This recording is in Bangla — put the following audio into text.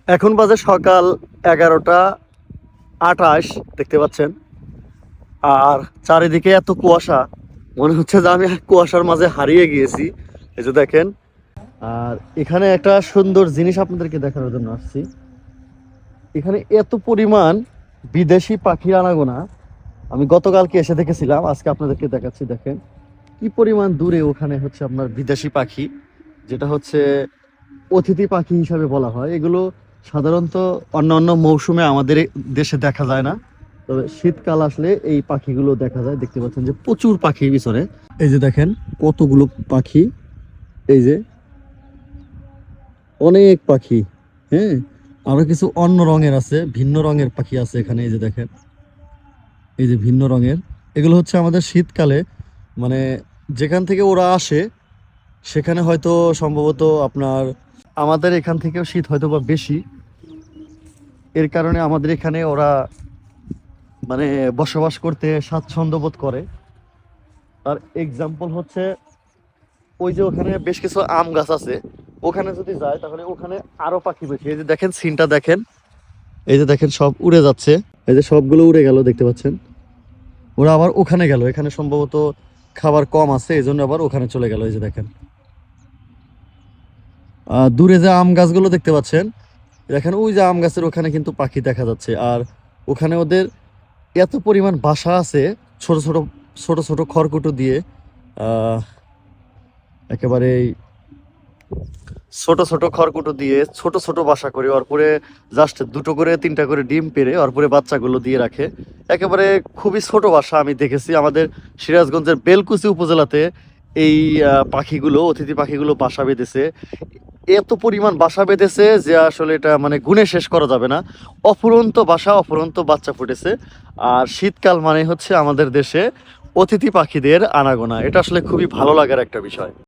এখন বাজে সকাল 11টা 28 দেখতে পাচ্ছেন। আর চারিদিকে এত কুয়াশা, মনে হচ্ছে যে আমি কুয়াশার মাঝে হারিয়ে গিয়েছি। এই যে দেখেন। আর এখানে একটা সুন্দর জিনিস আপনাদেরকে দেখানোর জন্য আসছি। এখানে এত পরিমাণ বিদেশি পাখির আনাগোনা আমি গতকালকে এসে দেখেছিলাম, আজকে আপনাদেরকে দেখাচ্ছি। দেখেন কি পরিমাণ দূরে ওখানে হচ্ছে আপনার বিদেশি পাখি, যেটা হচ্ছে অতিথি পাখি হিসাবে বলা হয়। এগুলো সাধারণত অন্যান্য মৌসুমে আমাদের দেশে দেখা যায় না, তবে শীতকাল আসলে এই পাখিগুলো দেখা যায়। দেখতে পাচ্ছেন যে প্রচুর পাখি পিছনে, এই যে দেখেন কতগুলো পাখি, এই যে অনেক পাখি। হ্যাঁ, আরো কিছু অন্য রঙের আছে, ভিন্ন রঙের পাখি আছে এখানে। এই যে দেখেন, এই যে ভিন্ন রঙের, এগুলো হচ্ছে আমাদের শীতকালে মানে যেখান থেকে ওরা আসে সেখানে হয়তো সম্ভবত আপনার আমাদের এখান থেকেও শীত হয়তো বা বেশি, এর কারণে আমাদের এখানে ওরা মানে বসবাস করতে স্বাচ্ছন্দ্য বোধ করে। আর এক্সাম্পল হচ্ছে ওই যে ওখানে বেশ কিছু আম গাছ আছে, ওখানে যদি যায় তাহলে ওখানে আরো পাখি বেশি। এই যে দেখেন সিনটা দেখেন, এই যে দেখেন সব উড়ে যাচ্ছে, এই যে সবগুলো উড়ে গেল দেখতে পাচ্ছেন। ওরা আবার ওখানে গেল, এখানে সম্ভবত খাবার কম আছে এই জন্য আবার ওখানে চলে গেল। এই যে দেখেন দূরে যে আম গাছগুলো দেখতে পাচ্ছেন, দেখেন ওই যে আম গাছের ওখানে কিন্তু পাখি দেখা যাচ্ছে। আর ওখানে ওদের এত পরিমাণ বাসা আছে, ছোট ছোট ছোট ছোট খড়কুটো দিয়ে আহ একেবারে ছোট ছোট খড়কুটো দিয়ে ছোট ছোট বাসা করে ওর পরে জাস্ট দুটো করে তিনটা করে ডিম পেড়ে ওর পরে বাচ্চাগুলো দিয়ে রাখে। একেবারে খুবই ছোট বাসা আমি দেখেছি আমাদের সিরাজগঞ্জের বেলকুচি উপজেলাতে। এই পাখিগুলো, অতিথি পাখিগুলো বাসা বেঁধেছে, এত পরিমাণ বাসা বেঁধেছে যে আসলে এটা মানে গুণে শেষ করা যাবে না। অফুরন্ত বাসা, অফুরন্ত বাচ্চা ফুটেছে। আর শীতকাল মানে হচ্ছে আমাদের দেশে অতিথি পাখিদের আনাগোনা, এটা আসলে খুবই ভালো লাগার একটা বিষয়।